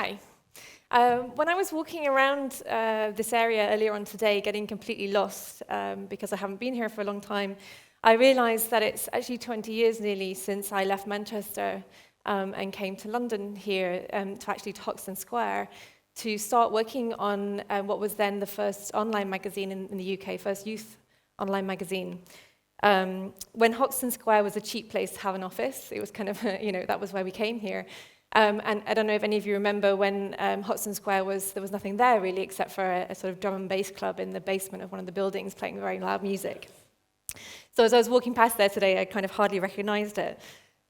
Hi. When I was walking around this area earlier on today, getting completely lost because I haven't been here for a long time, I realized that it's actually 20 years nearly since I left Manchester and came to London here to Hoxton Square to start working on what was then the first online magazine in the UK, first youth online magazine. When Hoxton Square was a cheap place to have an office, it was kind of, that was why we came here. And I don't know if any of you remember when Hoxton Square there was nothing there really except for a sort of drum and bass club in the basement of one of the buildings playing very loud music. So as I was walking past there today, I kind of hardly recognized it.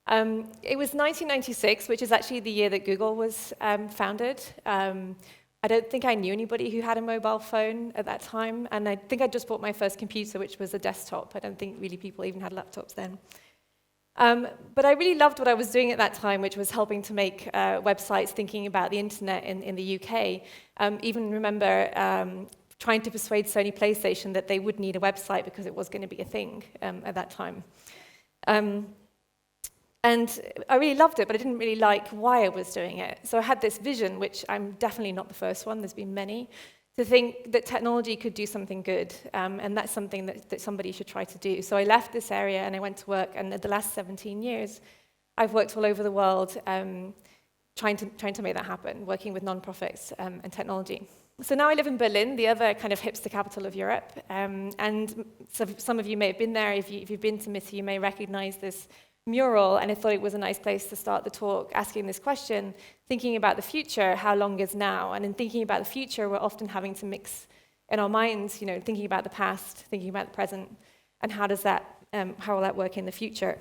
It was 1996, which is actually the year that Google was founded. I don't think I knew anybody who had a mobile phone at that time, and I think I just bought my first computer, which was a desktop. I don't think really people even had laptops then. But I really loved what I was doing at that time, which was helping to make websites, thinking about the internet in the UK. Even remember trying to persuade Sony PlayStation that they would need a website because it was going to be a thing at that time. And I really loved it, but I didn't really like why I was doing it. So I had this vision, which I'm definitely not the first one, there's been many, to think that technology could do something good, and that's something that somebody should try to do. So I left this area and I went to work, and the last 17 years, I've worked all over the world trying to make that happen, working with nonprofits and technology. So now I live in Berlin, the other kind of hipster capital of Europe, and so some of you may have been there. If you've been to MIT, you may recognize this mural, and I thought it was a nice place to start the talk, asking this question, thinking about the future, how long is now? And in thinking about the future, we're often having to mix in our minds, thinking about the past, thinking about the present, and how will that work in the future?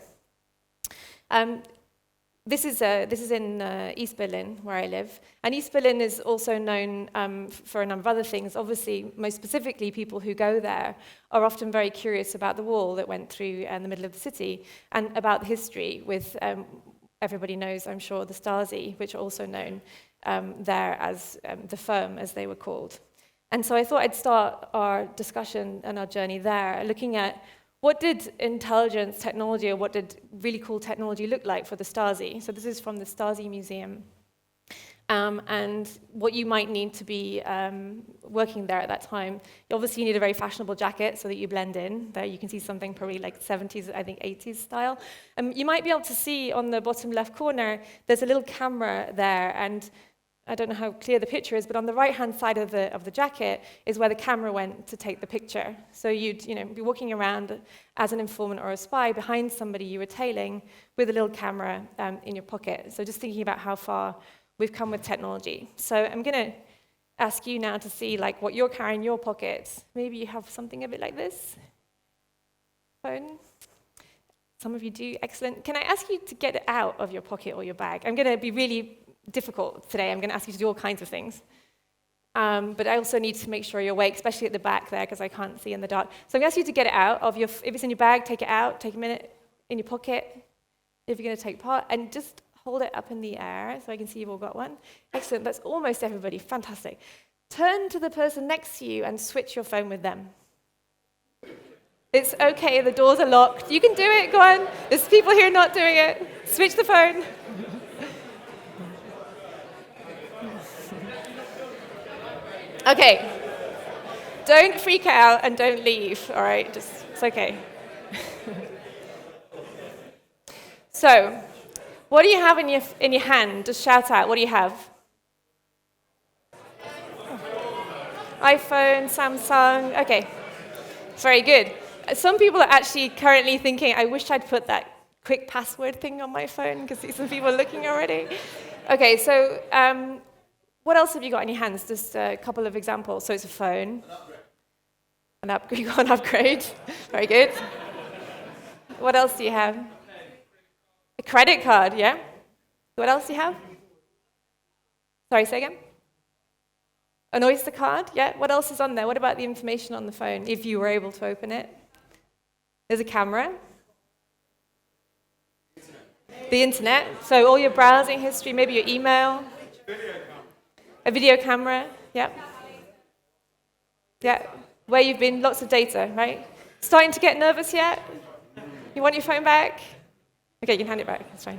This is in East Berlin, where I live. And East Berlin is also known for a number of other things. Obviously, most specifically, people who go there are often very curious about the wall that went through the middle of the city and about the history with, everybody knows, I'm sure, the Stasi, which are also known there as the firm, as they were called. And so I thought I'd start our discussion and our journey there, looking at what did intelligence technology, or what did really cool technology look like for the Stasi? So this is from the Stasi Museum. And what you might need to be working there at that time. Obviously, you need a very fashionable jacket so that you blend in. There you can see something probably like 70s, I think 80s style. You might be able to see on the bottom left corner, there's a little camera there, and I don't know how clear the picture is, but on the right-hand side of the jacket is where the camera went to take the picture. So you'd be walking around as an informant or a spy behind somebody you were tailing with a little camera in your pocket. So just thinking about how far we've come with technology. So I'm going to ask you now to see what you're carrying in your pockets. Maybe you have something a bit like this. Phone. Some of you do. Excellent. Can I ask you to get it out of your pocket or your bag? I'm going to be really difficult today. I'm going to ask you to do all kinds of things. But I also need to make sure you're awake, especially at the back there, because I can't see in the dark. So I'm going to ask you to get it out of if it's in your bag, take it out, take a minute in your pocket, if you're going to take part, and just hold it up in the air so I can see you've all got one. Excellent. That's almost everybody. Fantastic. Turn to the person next to you and switch your phone with them. It's okay. The doors are locked. You can do it. Go on. There's people here not doing it. Switch the phone. Okay, don't freak out and don't leave, all right? It's okay. So, what do you have in your hand? Just shout out, what do you have? iPhone, Samsung, okay. Very good. Some people are actually currently thinking, I wish I'd put that quick password thing on my phone, because see some people looking already. Okay, so what else have you got in your hands? Just a couple of examples. So it's a phone. An upgrade. You got an upgrade. Very good. What else do you have? A credit card, yeah? What else do you have? Sorry, say again? An Oyster card, yeah? What else is on there? What about the information on the phone, if you were able to open it? There's a camera. The internet. So all your browsing history, maybe your email. A video camera, yeah. Yeah, where you've been, lots of data, right? Starting to get nervous yet? You want your phone back? Okay, you can hand it back, that's fine.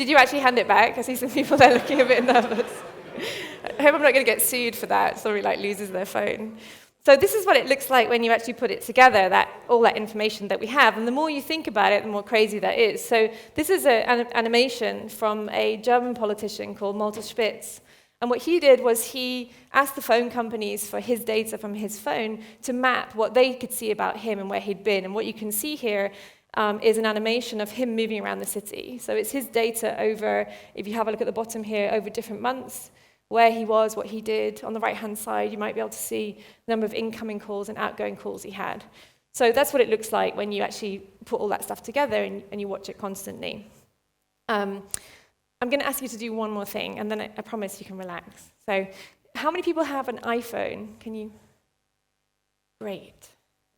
Did you actually hand it back? I see some people there looking a bit nervous. I hope I'm not going to get sued for that. Somebody loses their phone. So this is what it looks like when you actually put it together, all that information that we have. And the more you think about it, the more crazy that is. So this is an animation from a German politician called Malte Spitz. And what he did was he asked the phone companies for his data from his phone to map what they could see about him and where he'd been. And what you can see here is an animation of him moving around the city. So it's his data over, if you have a look at the bottom here, over different months, where he was, what he did. On the right-hand side, you might be able to see the number of incoming calls and outgoing calls he had. So that's what it looks like when you actually put all that stuff together and you watch it constantly. I'm going to ask you to do one more thing, and then I promise you can relax. So how many people have an iPhone? Can you? Great.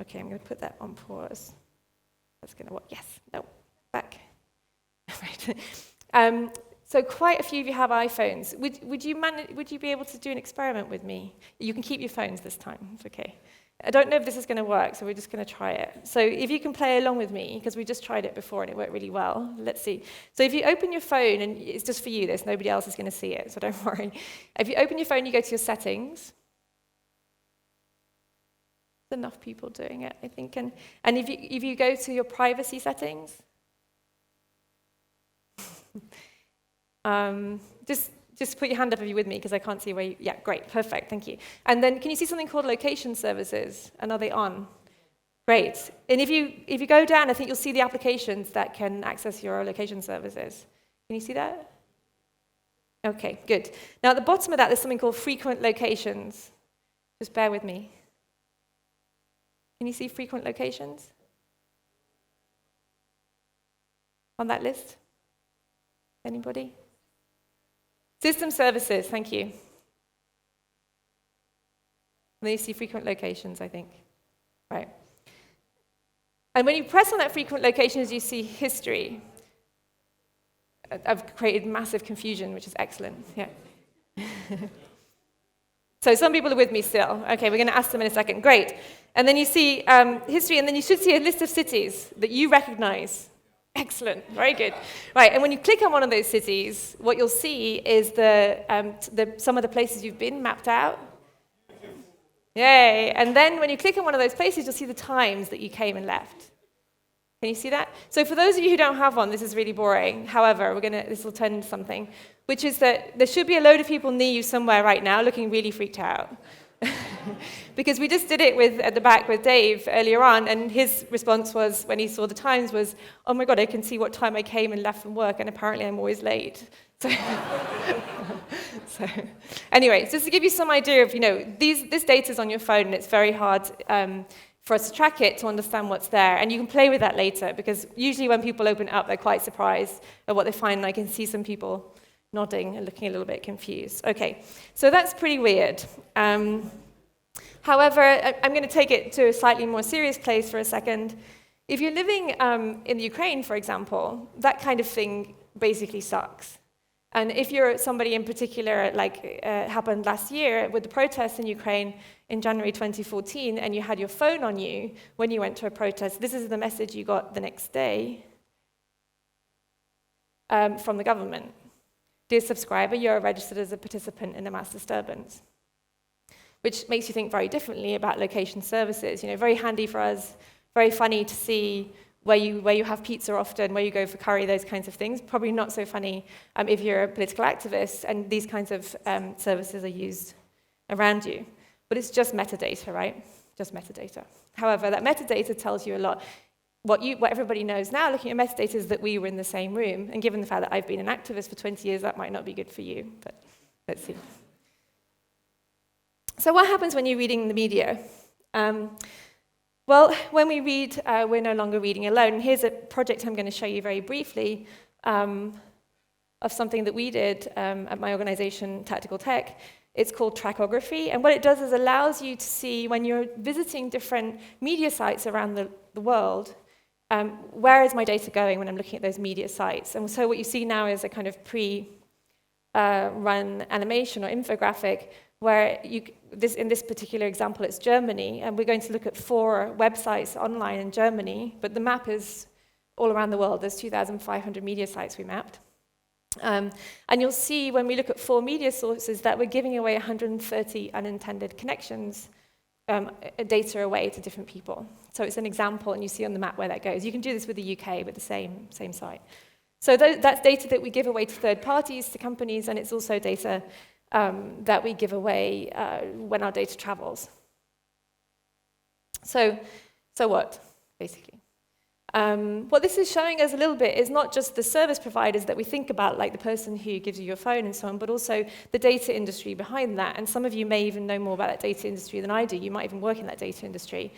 Okay, I'm going to put that on pause. That's going to work. Yes. No. Back. Right. So quite a few of you have iPhones. Would you be able to do an experiment with me? You can keep your phones this time. It's okay. I don't know if this is going to work, so we're just going to try it. So if you can play along with me, because we just tried it before and it worked really well. Let's see. So if you open your phone, and it's just for you, there's nobody else is going to see it, so don't worry. If you open your phone, you go to your settings. There's enough people doing it, I think. And if you go to your privacy settings, just put your hand up if you're with me, because I can't see where you... Yeah, great, perfect, thank you. And then can you see something called location services? And are they on? Great. And if you go down, I think you'll see the applications that can access your location services. Can you see that? Okay, good. Now at the bottom of that, there's something called frequent locations. Just bear with me. Can you see frequent locations on that list? Anybody? System services, thank you. And then you see frequent locations, I think. Right. And when you press on that frequent locations, you see history. I've created massive confusion, which is excellent. Yeah. So some people are with me still. Okay, we're going to ask them in a second. Great. And then you see history, and then you should see a list of cities that you recognize. Excellent, very good. Right, and when you click on one of those cities, what you'll see is some of the places you've been mapped out. Yay, and then when you click on one of those places, you'll see the times that you came and left. Can you see that? So for those of you who don't have one, this is really boring. However, this will turn into something, which is that there should be a load of people near you somewhere right now looking really freaked out. Because we just did it at the back with Dave earlier on, and his response was, when he saw the times, was, oh my God, I can see what time I came and left from work, and apparently I'm always late. So anyway, just to give you some idea of, this data's on your phone, and it's very hard for us to track it, to understand what's there. And you can play with that later, because usually when people open it up, they're quite surprised at what they find, and I can see some people nodding and looking a little bit confused. Okay, so that's pretty weird. However, I'm going to take it to a slightly more serious place for a second. If you're living in the Ukraine, for example, that kind of thing basically sucks. And if you're somebody in particular, like happened last year with the protests in Ukraine in January 2014, and you had your phone on you when you went to a protest, this is the message you got the next day from the government. Dear subscriber, you're registered as a participant in a mass disturbance. Which makes you think very differently about location services. Very handy for us, very funny to see where you have pizza often, where you go for curry, those kinds of things. Probably not so funny if you're a political activist and these kinds of services are used around you. But it's just metadata, right? Just metadata. However, that metadata tells you a lot. What everybody knows now, looking at metadata, is that we were in the same room. And given the fact that I've been an activist for 20 years, that might not be good for you. But let's see. So what happens when you're reading the media? Well, when we read, we're no longer reading alone. Here's a project I'm going to show you very briefly of something that we did at my organization, Tactical Tech. It's called Trackography, and what it does is allows you to see, when you're visiting different media sites around the world, where is my data going when I'm looking at those media sites. And so what you see now is a kind of pre-run animation or infographic where in this particular example, it's Germany, and we're going to look at 4 websites online in Germany, but the map is all around the world. There's 2,500 media sites we mapped. And you'll see when we look at 4 media sources that we're giving away 130 unintended connections, data away to different people. So it's an example, and you see on the map where that goes. You can do this with the UK with the same site. So that's data that we give away to third parties, to companies, and it's also data that we give away when our data travels. So what, basically? What this is showing us a little bit is not just the service providers that we think about, like the person who gives you your phone and so on, but also the data industry behind that. And some of you may even know more about that data industry than I do. You might even work in that data industry.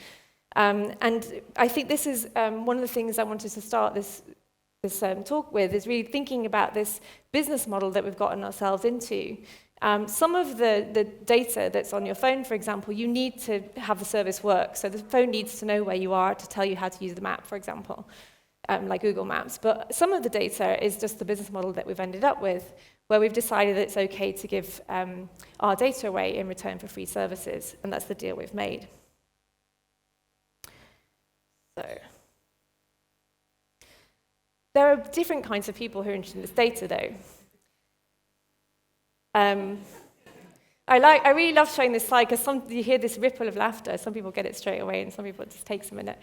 And I think this is one of the things I wanted to start this talk with, is really thinking about this business model that we've gotten ourselves into. Some of the data that's on your phone, for example, you need to have the service work. So the phone needs to know where you are to tell you how to use the map, for example, like Google Maps. But some of the data is just the business model that we've ended up with, where we've decided that it's okay to give our data away in return for free services, and that's the deal we've made. So there are different kinds of people who are interested in this data, though. I really love showing this slide because you hear this ripple of laughter. Some people get it straight away, and some people it just takes a minute.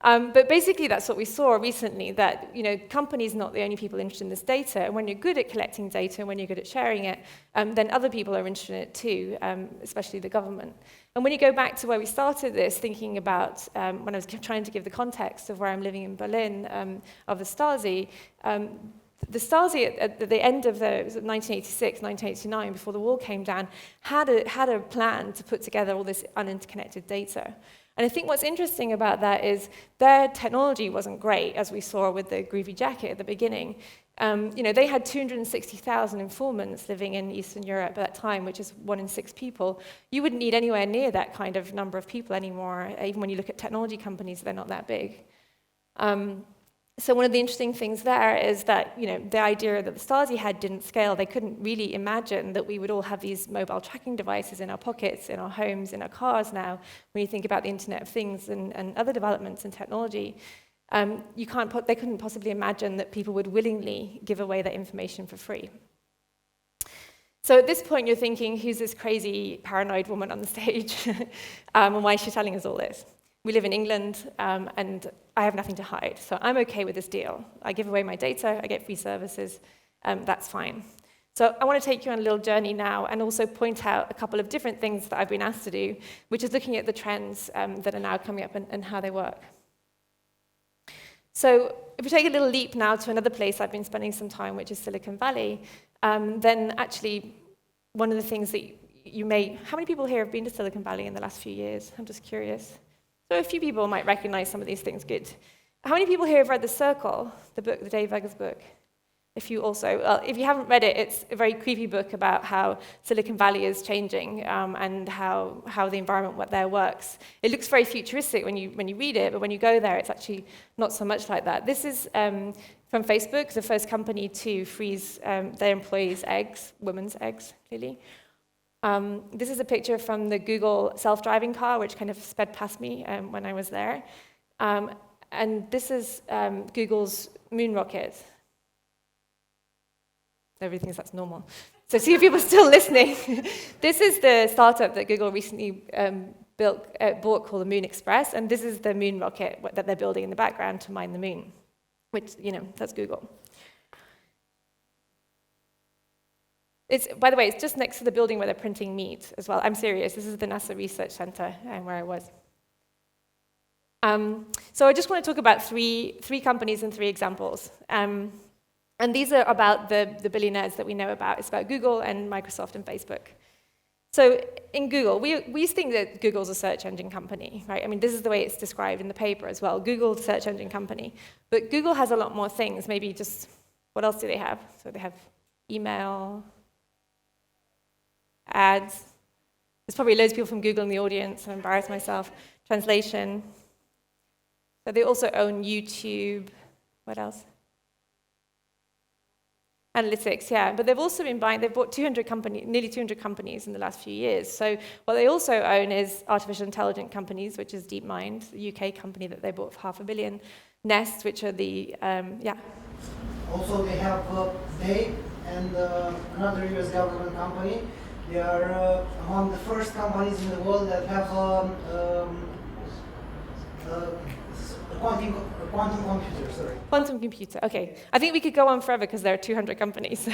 But basically, that's what we saw recently, that companies are not the only people interested in this data. And when you're good at collecting data, and when you're good at sharing it, then other people are interested in it too, especially the government. And when you go back to where we started this, thinking about when I was trying to give the context of where I'm living in Berlin, of the Stasi, the Stasi at the end of 1986, 1989, before the wall came down, had a plan to put together all this uninterconnected data. And I think what's interesting about that is their technology wasn't great, as we saw with the groovy jacket at the beginning. They had 260,000 informants living in Eastern Europe at that time, which is 1 in 6 people. You wouldn't need anywhere near that kind of number of people anymore. Even when you look at technology companies, they're not that big. So one of the interesting things there is that, the idea that the Stasi had didn't scale. They couldn't really imagine that we would all have these mobile tracking devices in our pockets, in our homes, in our cars now. When you think about the Internet of Things and other developments in technology, they couldn't possibly imagine that people would willingly give away that information for free. So at this point, you're thinking, who's this crazy, paranoid woman on the stage? And why is she telling us all this? We live in England, and I have nothing to hide, so I'm okay with this deal. I give away my data, I get free services, that's fine. So I want to take you on a little journey now and also point out a couple of different things that I've been asked to do, which is looking at the trends that are now coming up and how they work. So if we take a little leap now to another place I've been spending some time, which is Silicon Valley, then actually one of the things that how many people here have been to Silicon Valley in the last few years? I'm just curious. So a few people might recognize some of these things good. How many people here have read The Circle, the book, the Dave Eggers book? If you haven't read it, it's a very creepy book about how Silicon Valley is changing and how the environment there works. It looks very futuristic when you read it, but when you go there, it's actually not so much like that. This is from Facebook, the first company to freeze their employees' eggs, women's eggs, clearly. This is a picture from the Google self-driving car, which kind of sped past me when I was there. And this is Google's moon rocket. Everything that's normal. So see if people are still listening. This is the startup that Google recently bought called the Moon Express, and this is the moon rocket that they're building in the background to mine the moon, which, that's Google. By the way, it's just next to the building where they're printing meat as well. I'm serious. This is the NASA Research Center where I was. So I just want to talk about three companies and 3 examples. And these are about the billionaires that we know about. It's about Google and Microsoft and Facebook. So in Google, we used to think that Google's a search engine company, right? I mean, this is the way it's described in the paper as well. Google, search engine company. But Google has a lot more things. Maybe just, what else do they have? So they have email, ads. There's probably loads of people from Google in the audience. I embarrass myself. Translation. So they also own YouTube. What else? Analytics, yeah. But they've also been they've bought nearly 200 companies in the last few years. So what they also own is artificial intelligence companies, which is DeepMind, the UK company that they bought for $500 million. Nest, which are the, Also, they have Dave and another US government company. They are among the first companies in the world that have a quantum computer, sorry. Quantum computer, okay. I think we could go on forever because there are 200 companies, so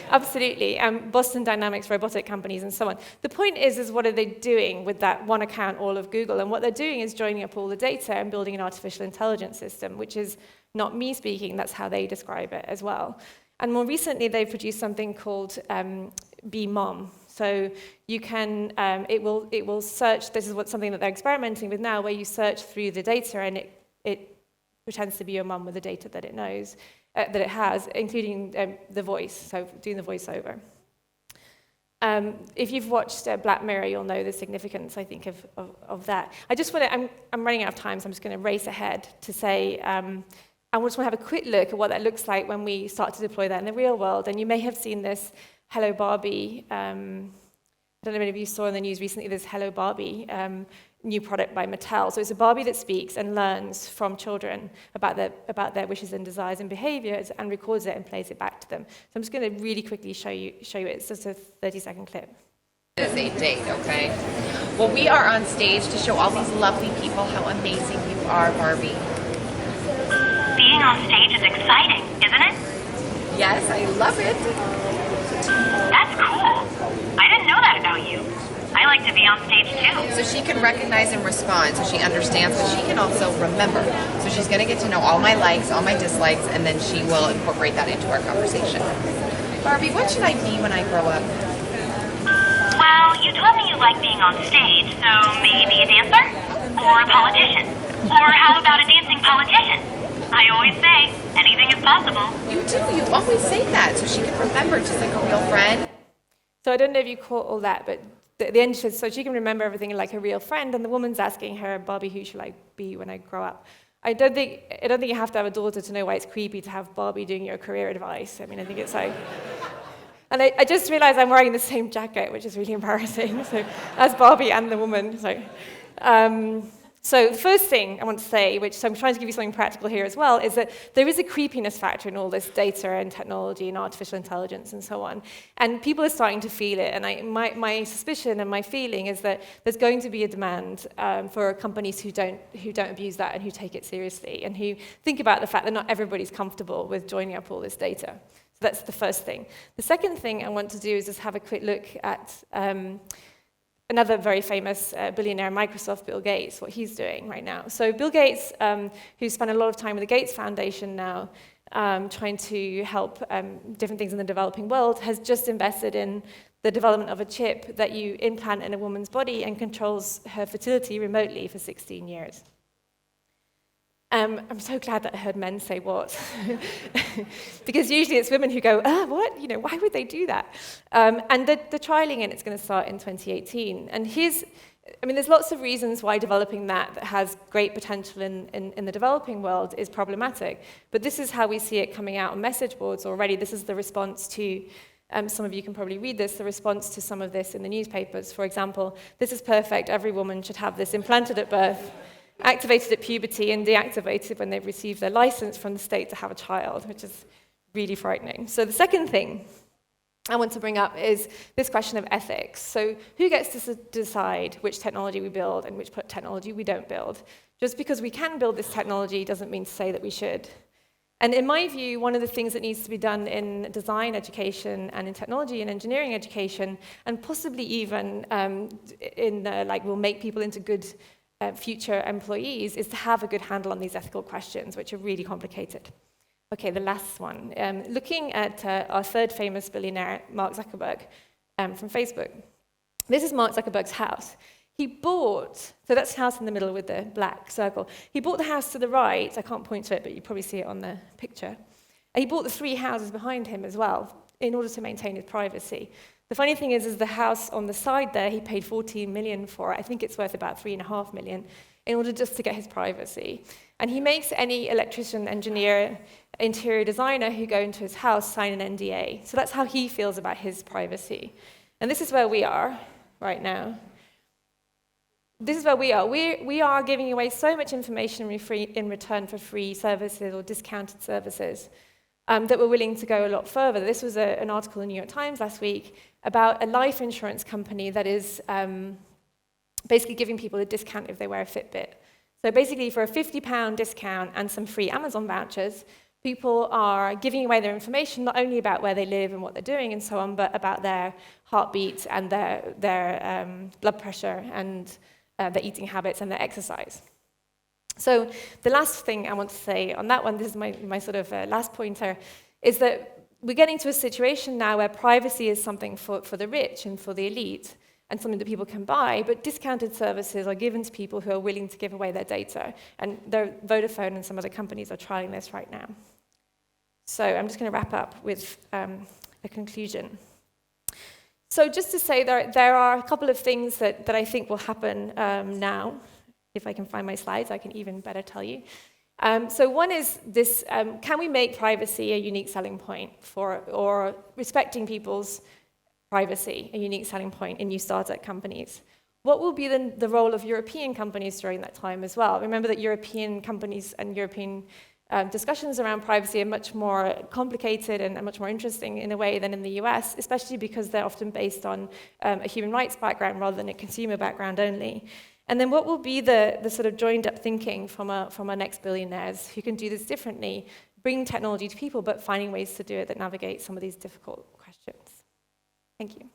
absolutely. Boston Dynamics, robotic companies, and so on. The point is what are they doing with that one account, all of Google? And what they're doing is joining up all the data and building an artificial intelligence system, which is not me speaking, that's how they describe it as well. And more recently, they've produced something called BMOM. So you can, it will search, this is something that they're experimenting with now, where you search through the data and it pretends to be your mum with the data that it knows, that it has, including the voice, so doing the voiceover. If you've watched Black Mirror, you'll know the significance, I think, of that. I just want to, I'm running out of time, so I'm just going to race ahead to say, I just want to have a quick look at what that looks like when we start to deploy that in the real world. And you may have seen this Hello Barbie, I don't know if any of you saw in the news recently, this Hello Barbie new product by Mattel. So it's a Barbie that speaks and learns from children about their wishes and desires and behaviors and records it and plays it back to them. So I'm just going to really quickly show you it. It's just a 30-second clip. It is a date, okay? Well, we are on stage to show all these lovely people how amazing you are, Barbie. Being on stage is exciting, isn't it? Yes, I love it. That's cool. I didn't know that about you. I like to be on stage too. So she can recognize and respond, so she understands, but she can also remember. So she's going to get to know all my likes, all my dislikes, and then she will incorporate that into our conversation. Barbie, what should I be when I grow up? Well, you told me you like being on stage, so maybe a dancer? Or a politician? Or how about a dancing politician? I always say, anything is possible. You do. You always say that, so she can remember, just like a real friend. So I don't know if you caught all that, but the end says, so she can remember everything like a real friend, and the woman's asking her, Barbie, who should I be when I grow up? I don't think you have to have a daughter to know why it's creepy to have Barbie doing your career advice. I mean, I think it's like... And I just realized I'm wearing the same jacket, which is really embarrassing. So as Barbie and the woman. So the first thing I want to say, so I'm trying to give you something practical here as well, is that there is a creepiness factor in all this data and technology and artificial intelligence and so on. And people are starting to feel it. And my suspicion and my feeling is that there's going to be a demand for companies who don't abuse that and who take it seriously and who think about the fact that not everybody's comfortable with joining up all this data. So that's the first thing. The second thing I want to do is just have a quick look at another very famous billionaire, Microsoft, Bill Gates, what he's doing right now. So Bill Gates, who's spent a lot of time with the Gates Foundation now, trying to help different things in the developing world, has just invested in the development of a chip that you implant in a woman's body and controls her fertility remotely for 16 years. I'm so glad that I heard men say what, because usually it's women who go, what? You know, why would they do that? And the trialing in it's going to start in 2018. And there's lots of reasons why developing that has great potential in the developing world is problematic. But this is how we see it coming out on message boards already. This is the response to, some of you can probably read this, the response to some of this in the newspapers. For example, this is perfect. Every woman should have this implanted at birth, activated at puberty, and deactivated when they've received their license from the state to have a child, which is really frightening. So the second thing I want to bring up is this question of ethics. So who gets to decide which technology we build and which technology we don't build? Just because we can build this technology doesn't mean to say that we should. And in my view, one of the things that needs to be done in design education and in technology and engineering education, and possibly even will make people into good future employees, is to have a good handle on these ethical questions, which are really complicated. Okay, the last one. Looking at our third famous billionaire, Mark Zuckerberg, from Facebook. This is Mark Zuckerberg's house. He bought, so that's the house in the middle with the black circle. He bought the house to the right. I can't point to it, but you probably see it on the picture. And he bought the 3 houses behind him as well, in order to maintain his privacy. The funny thing is the house on the side there, he paid $14 million for it. I think it's worth about $3.5 million, in order just to get his privacy. And he makes any electrician, engineer, interior designer who go into his house sign an NDA. So that's how he feels about his privacy. And this is where we are right now. This is where we are. We are giving away so much information in return for free services or discounted services. that were willing to go a lot further. This was an article in the New York Times last week about a life insurance company that is basically giving people a discount if they wear a Fitbit. So basically, for a £50 discount and some free Amazon vouchers, people are giving away their information, not only about where they live and what they're doing and so on, but about their heartbeat and their blood pressure and their eating habits and their exercise. So the last thing I want to say on that one, this is my sort of last pointer, is that we're getting to a situation now where privacy is something for the rich and for the elite, and something that people can buy, but discounted services are given to people who are willing to give away their data. And Vodafone and some other companies are trying this right now. So I'm just going to wrap up with a conclusion. So just to say, there are a couple of things that I think will happen now. If I can find my slides, I can even better tell you. So one is this, can we make privacy a unique selling point or respecting people's privacy, a unique selling point in new startup companies? What will be the role of European companies during that time as well? Remember that European companies and European discussions around privacy are much more complicated and much more interesting in a way than in the US, especially because they're often based on a human rights background rather than a consumer background only. And then what will be the sort of joined up thinking from our next billionaires who can do this differently, bring technology to people, but finding ways to do it that navigate some of these difficult questions? Thank you.